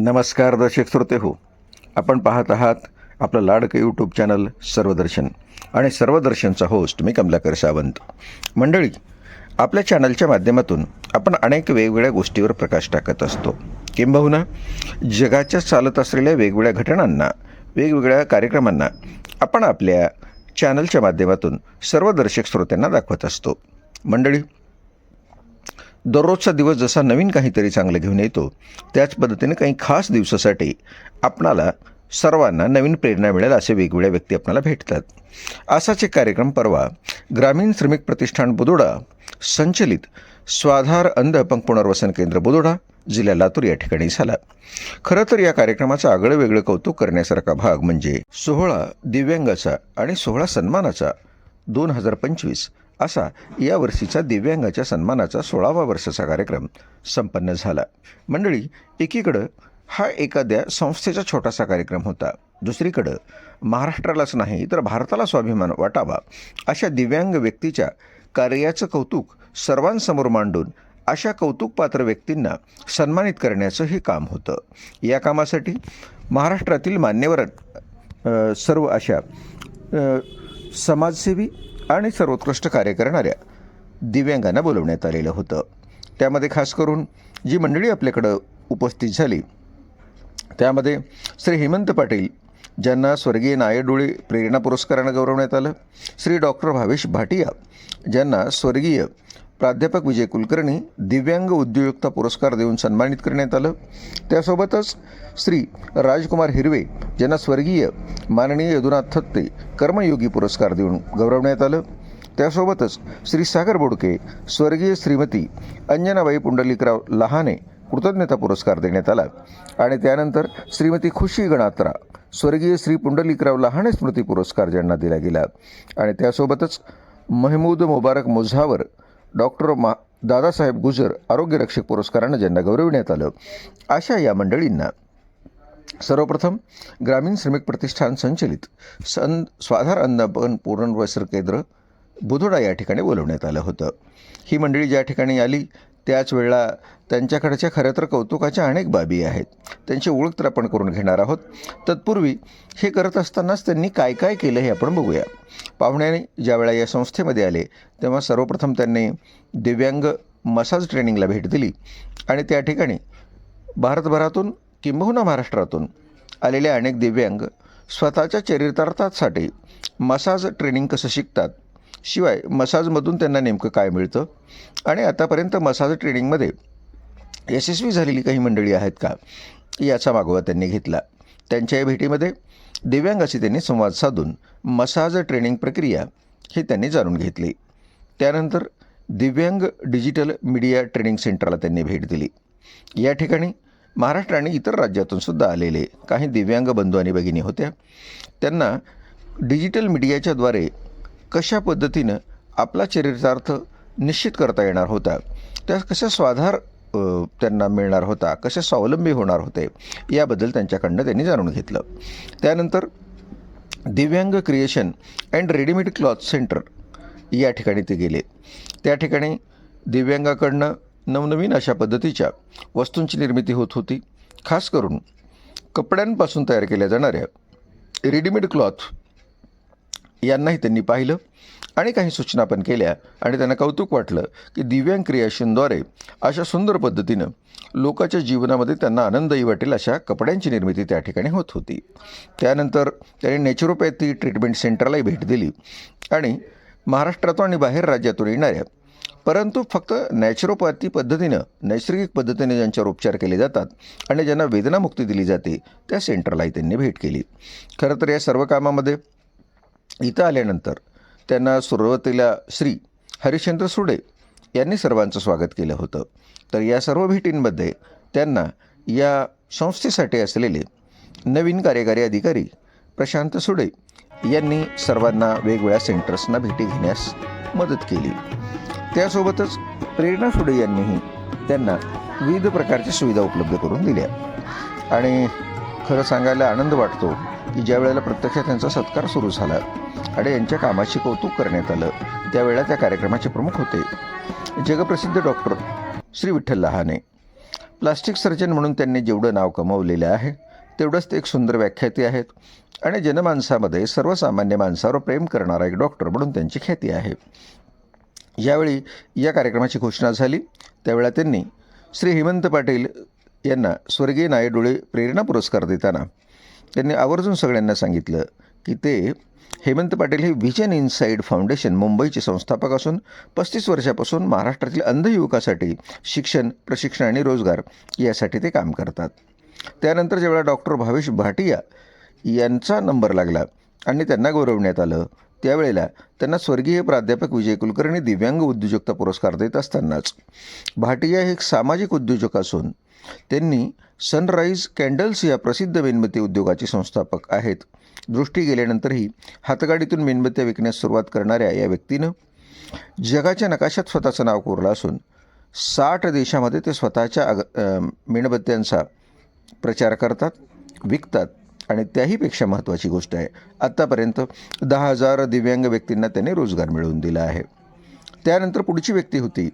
नमस्कार दर्शक श्रोते हो, आपण पाहत आहात आपलं लाडकं यूट्यूब चॅनल सर्वदर्शन आणि सर्वदर्शनचा होस्ट मी कमलाकर सावंत. मंडळी, आपल्या चॅनलच्या माध्यमातून आपण अनेक वेगवेगळ्या गोष्टीवर प्रकाश टाकत असतो. किंबहुना जगाच्या चालत असलेल्या वेगवेगळ्या घटनांना, वेगवेगळ्या कार्यक्रमांना आपण आपल्या चॅनलच्या माध्यमातून सर्व दर्शक श्रोत्यांना दाखवत असतो. मंडळी, दररोजचा दिवस जसा नवीन काहीतरी चांगलं घेऊन येतो, त्याच पद्धतीने काही खास दिवसासाठी आपणाला सर्वांना नवीन प्रेरणा मिळेल असे वेगवेगळ्या व्यक्ती आपल्याला भेटतात. असाच एक कार्यक्रम परवा ग्रामीण श्रमिक प्रतिष्ठान बुदोडा संचलित स्वाधार अंध अपंग पुनर्वसन केंद्र बुदोडा, जिल्हा लातूर या ठिकाणी झाला. खरं तर या कार्यक्रमाचं आगळं वेगळं कौतुक करण्यासारखा भाग म्हणजे 16 दिव्यांगाचा आणि 16 सन्मानाचा 2025 असा यावर्षीचा दिव्यांगाच्या सन्मानाचा 16वा वर्षाचा कार्यक्रम संपन्न झाला. मंडळी, एकीकडं हा एखाद्या संस्थेचा छोटासा कार्यक्रम होता, दुसरीकडं महाराष्ट्रालाच नाही तर भारताला स्वाभिमान वाटावा अशा दिव्यांग व्यक्तीच्या कार्याचं कौतुक सर्वांसमोर मांडून अशा कौतुकपात्र व्यक्तींना सन्मानित करण्याचं हे काम होतं. या कामासाठी महाराष्ट्रातील मान्यवर सर्व अशा समाजसेवी आणि सर्वोत्कृष्ट कार्य करणाऱ्या दिव्यांगांना बोलवण्यात आलेलं होतं. त्यामध्ये खास करून जी मंडळी आपल्याकडं उपस्थित झाली त्यामध्ये श्री हेमंत पाटील, ज्यांना स्वर्गीय नायडोळे प्रेरणा पुरस्कारानं गौरवण्यात आलं, श्री डॉक्टर भावेश भाटिया, ज्यांना स्वर्गीय प्राध्यापक विजय कुलकर्णी दिव्यांग उद्योजकता पुरस्कार देऊन सन्मानित करण्यात आलं. त्यासोबतच श्री राजकुमार हिरवे, ज्यांना स्वर्गीय माननीय यदुनाथ थत्ते कर्मयोगी पुरस्कार देऊन गौरवण्यात आलं. त्यासोबतच श्री सागर बोडके, स्वर्गीय श्रीमती अंजनाबाई पुंडलिकराव लहाने कृतज्ञता पुरस्कार देण्यात आला. आणि त्यानंतर श्रीमती खुशी गणात्रा, स्वर्गीय श्री पुंडलिकराव लहाने स्मृती पुरस्कार ज्यांना दिला गेला. आणि त्यासोबतच महमूद मुबारक मुझावर, डॉक्टर दादासाहेब गुजर आरोग्यरक्षक पुरस्कारानं ज्यांना गौरविण्यात आलं. अशा या मंडळींना सर्वप्रथम ग्रामीण श्रमिक प्रतिष्ठान संचलित स्वाधार अंध अपंग पुनर्वसन केंद्र बुधोडा या ठिकाणी बोलवण्यात आलं होतं. ही मंडळी ज्या ठिकाणी आली त्याच वेळेला त्यांच्याकडच्या खरं तर कौतुकाच्या अनेक बाबी आहेत, त्यांची ओळख तर आपण करून घेणार आहोत. तत्पूर्वी हे करत असतानाच त्यांनी काय काय केलं हे आपण बघूया. पाहुण्याने ज्यावेळा या संस्थेमध्ये आले तेव्हा सर्वप्रथम त्यांनी दिव्यांग मसाज ट्रेनिंगला भेट दिली आणि त्या ठिकाणी भारतभरातून किंबहुना महाराष्ट्रातून आलेले अनेक दिव्यांग स्वतःच्या चरितार्थासाठी मसाज ट्रेनिंग कसं शिकतात, शिवाय मसाजमधून त्यांना नेमकं काय मिळतं आणि आतापर्यंत मसाज ट्रेनिंगमध्ये यशस्वी झालेली काही मंडळी आहेत का याचा मागोवा त्यांनी घेतला. त्यांच्या या भेटीमध्ये दिव्यांगाशी त्यांनी संवाद साधून मसाज ट्रेनिंग प्रक्रिया ही त्यांनी जाणून घेतली. त्यानंतर दिव्यांग डिजिटल मीडिया ट्रेनिंग सेंटरला त्यांनी भेट दिली. या ठिकाणी महाराष्ट्र आणि इतर राज्यातून सुद्धा आलेले काही दिव्यांग बंधू आणि भगिनी होत्या. त्यांना डिजिटल मीडियाच्याद्वारे कशा पद्धतीनं आपला चरितार्थ निश्चित करता येणार होता, त्या कशा स्वाधार त्यांना मिळणार होता, कशा स्वावलंबी होणार होते याबद्दल त्यांच्याकडनं त्यांनी जाणून घेतलं. त्यानंतर दिव्यांग creation and readymade cloth centre या ठिकाणी ते गेले. त्या ठिकाणी दिव्यांगाकडनं नवनवीन अशा पद्धतीच्या वस्तूंची निर्मिती होत होती. खास करून कपड्यांपासून तयार केल्या जाणाऱ्या रेडीमेड क्लॉथ यांनाही त्यांनी पाहिलं आणि काही सूचना पण केल्या आणि त्यांना कौतुक वाटलं की दिव्यांग क्रिएशनद्वारे अशा सुंदर पद्धतीनं लोकांच्या जीवनामध्ये त्यांना आनंदही वाटेल अशा कपड्यांची निर्मिती त्या ठिकाणी होत होती. त्यानंतर त्यांनी नॅचरोपॅथी ट्रीटमेंट सेंटरलाही भेट दिली आणि महाराष्ट्रातून आणि बाहेर राज्यातून येणाऱ्या परंतु फक्त नॅचरोपॅथी पद्धतीनं नैसर्गिक पद्धतीने ज्यांच्यावर उपचार केले जातात आणि ज्यांना वेदनामुक्ती दिली जाते त्या सेंटरलाही त्यांनी भेट केली. खरं तर या सर्व कामामध्ये इथं आल्यानंतर त्यांना सुरुवातीला श्री हरिश्चंद्र सुडे यांनी सर्वांचं स्वागत केलं होतं. तर या सर्व भेटींमध्ये त्यांना या संस्थेसाठी असलेले नवीन कार्यकारी अधिकारी प्रशांत सुडे यांनी सर्वांना वेगवेगळ्या सेंटर्सना भेटी घेण्यास मदत केली. त्यासोबतच प्रेरणा सुडे यांनीही त्यांना विविध प्रकारच्या सुविधा उपलब्ध करून दिल्या. आणि खरं सांगायला आनंद वाटतो की ज्या वेळेला प्रत्यक्षात त्यांचा सत्कार सुरू झाला आणि यांच्या कामाचे कौतुक करण्यात आलं त्यावेळेला त्या कार्यक्रमाचे प्रमुख होते जगप्रसिद्ध doctor Shri Vitthal Lahane. Plastic surgeon म्हणून त्यांनी जेवढं नाव कमावलेलं आहे तेवढंच ते एक सुंदर व्याख्याते आहेत आणि जनमानसामध्ये सर्वसामान्य माणसावर प्रेम करणारा एक डॉक्टर म्हणून त्यांची ख्याती आहे. ज्यावेळी या कार्यक्रमाची घोषणा झाली त्यावेळेला त्यांनी श्री हेमंत पाटील यांना स्वर्गीय नायडोळे प्रेरणा पुरस्कार देताना त्यांनी आवर्जून सगळ्यांना सांगितलं की ते हेमंत पाटील हे व्हिजन इनसाईड फाउंडेशन मुंबईचे संस्थापक असून 35 वर्षापासून महाराष्ट्रातील अंध युवकासाठी शिक्षण, प्रशिक्षण आणि रोजगार यासाठी ते काम करतात. त्यानंतर जेव्हा डॉक्टर भावेश भाटिया यांचा नंबर लागला आणि त्यांना गौरवण्यात आलं त्यावेळेला त्यांना स्वर्गीय प्राध्यापक विजय कुलकर्णी दिव्यांग उद्योजकता पुरस्कार देत असतानाच भाटिया हे एक सामाजिक उद्योजक असून त्यांनी सनराईज कॅन्डल्स या प्रसिद्ध मेणबत्ती उद्योगाचे संस्थापक आहेत. दृष्टी गेल्यानंतरही हातगाडीतून मेणबत्त्या विकण्यास सुरुवात करणाऱ्या या व्यक्तीनं जगाच्या नकाशात स्वतःचं नाव कोरलं असून 60 देशामध्ये ते स्वतःच्या मेणबत्त्यांचा प्रचार करतात, विकतात आणि त्याहीपेक्षा महत्त्वाची गोष्ट आहे आत्तापर्यंत 10,000 दिव्यांग व्यक्तींना त्यांनी रोजगार मिळवून दिला आहे. त्यानंतर पुढची व्यक्ती होती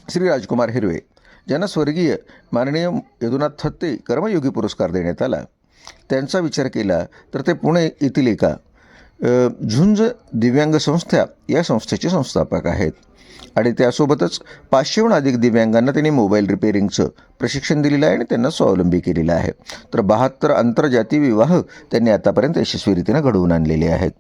श्री राजकुमार हिरवे, ज्यांना स्वर्गीय माननीय यदुनाथ थत्ते कर्मयोगी पुरस्कार देण्यात आला. त्यांचा विचार केला तर ते पुणे येथील एका झुंज दिव्यांग संस्था या संस्थेचे संस्थापक आहेत आणि त्यासोबतच 500हून अधिक दिव्यांगांना त्यांनी मोबाईल रिपेअरिंगचं प्रशिक्षण दिलेलं आहे आणि त्यांना स्वावलंबी केलेलं आहे. तर 72 आंतरजातीय विवाह त्यांनी आतापर्यंत यशस्वीरितीनं घडवून आणलेले आहेत.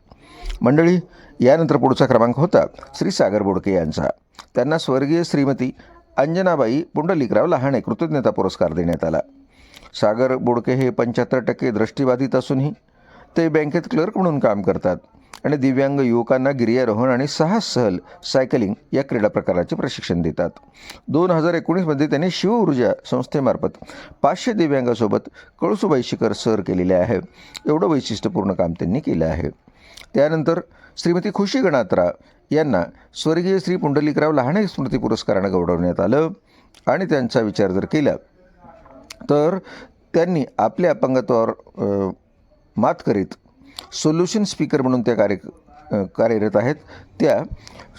मंडळी, यानंतर पुढचा क्रमांक होता श्री सागर बोडके यांचा. त्यांना स्वर्गीय श्रीमती अंजनाबाई पुंडलिकराव लहाणे कृतज्ञता पुरस्कार देण्यात आला. सागर बोडके हे 75% दृष्टीबाधित असूनही ते बँकेत क्लर्क म्हणून काम करतात आणि दिव्यांग युवकांना गिर्यारोहण आणि साहस सहल सायकलिंग या क्रीडा प्रकाराचे प्रशिक्षण देतात. 2019मध्ये त्यांनी शिवऊर्जा संस्थेमार्फत 500 दिव्यांगासोबत कळसुबाई शिखर सर केलेले आहे. एवढं वैशिष्ट्यपूर्ण काम त्यांनी केलं आहे. त्यानंतर श्रीमती खुशी गणात्रा यांना स्वर्गीय श्री पुंडलिकराव लहाणे स्मृती पुरस्कारानं गौरवण्यात आलं आणि त्यांचा विचार जर केला तर त्यांनी आपल्या अपंगत्वावर मात करीत सोल्युशन स्पीकर म्हणून त्या कार्यरत आहेत. त्या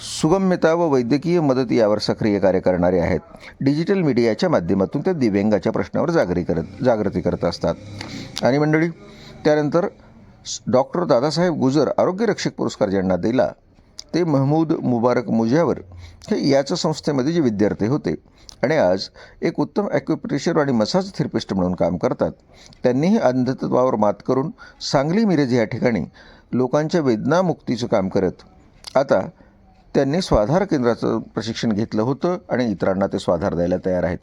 सुगम्यता व वैद्यकीय मदत यावर सक्रिय कार्य करणारे आहेत. डिजिटल मीडियाच्या माध्यमातून त्या दिव्यांगाच्या प्रश्नावर जागृती करत असतात. आणि मंडळी, त्यानंतर डॉक्टर दादासाहेब गुजर आरोग्य रक्षक पुरस्कार ज्यांना दिला ते महमूद मुबारक मुजावर हे याच संस्थेमध्ये जे विद्यार्थी होते आणि आज एक उत्तम ॲक्युप्रेशर आणि मसाज थेरपिस्ट म्हणून काम करतात. त्यांनीही अंधत्वावर मात करून सांगली मिरज या ठिकाणी लोकांच्या वेदनामुक्तीचं काम करत आता त्यांनी स्वाधार केंद्राचं प्रशिक्षण घेतलं होतं आणि इतरांना ते स्वाधार द्यायला तयार आहेत.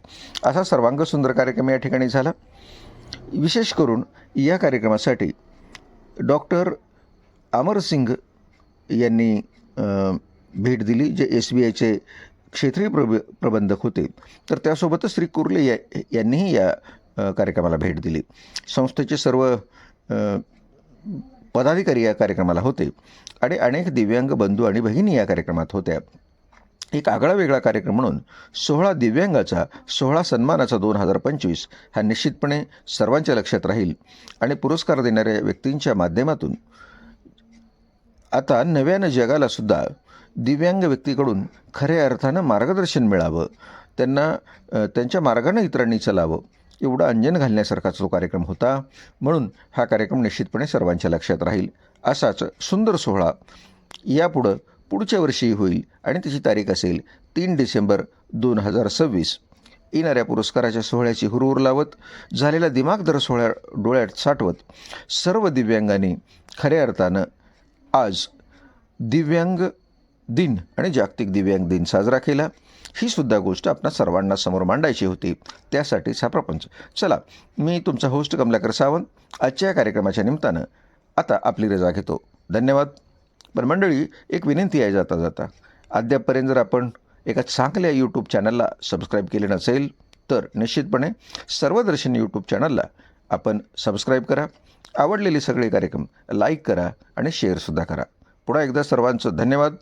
असा सर्वांग सुंदर कार्यक्रम या ठिकाणी झाला. विशेष करून या कार्यक्रमासाठी डॉक्टर अमरसिंग यांनी भेट दिली, जे SBIचे क्षेत्रीय प्रबंधक होते. तर त्यासोबतच श्री कुर्ले यांनीही या कार्यक्रमाला भेट दिली. संस्थेचे सर्व पदाधिकारी या कार्यक्रमाला होते आणि अनेक दिव्यांग बंधू आणि भगिनी या कार्यक्रमात होत्या. एक आगळा वेगळा कार्यक्रम म्हणून 16 दिव्यांगाचा 16 सन्मानाचा 2025 हा निश्चितपणे सर्वांच्या लक्षात राहील आणि पुरस्कार देणाऱ्या व्यक्तींच्या माध्यमातून आता नव्यानं जगालासुद्धा दिव्यांग व्यक्तीकडून खऱ्या अर्थानं मार्गदर्शन मिळावं, त्यांना त्यांच्या मार्गानं इतरांनी चालावं एवढं अंजन घालण्यासारखाचा तो कार्यक्रम होता. म्हणून हा कार्यक्रम निश्चितपणे सर्वांच्या लक्षात राहील. असाच सुंदर सोहळा पुढच्या वर्षी होईल आणि त्याची तारीख असेल 3 डिसेंबर 2026. येणाऱ्या पुरस्काराच्या सोहळ्याची हुरहुर लावत झालेला दिमागदार सोहळा डोळ्यात साठवत सर्व दिव्यांगांनी खऱ्या अर्थानं आज दिव्यांग दिन आणि जागतिक दिव्यांग दिन साजरा केला. ही सुद्धा गोष्ट आपणा सर्वांना समोर मांडायची होती. त्यासाठीच हा प्रपंच. चला, मी तुमचा होस्ट कमलाकर सावंत आजच्या कार्यक्रमाच्या निमित्तानं आता आपली रजा घेतो. धन्यवाद. पण मंडळी, एक विनंती आहे जाता जाता, अद्यापपर्यंत जर आपण एका चांगल्या यूट्यूब चॅनलला सबस्क्राईब केले नसेल तर निश्चितपणे सर्वदर्शन यूट्यूब चॅनलला आपण सबस्क्राईब करा. आवडलेले सगळे कार्यक्रम लाईक करा आणि शेअरसुद्धा करा. पुन्हा एकदा सर्वांचं धन्यवाद.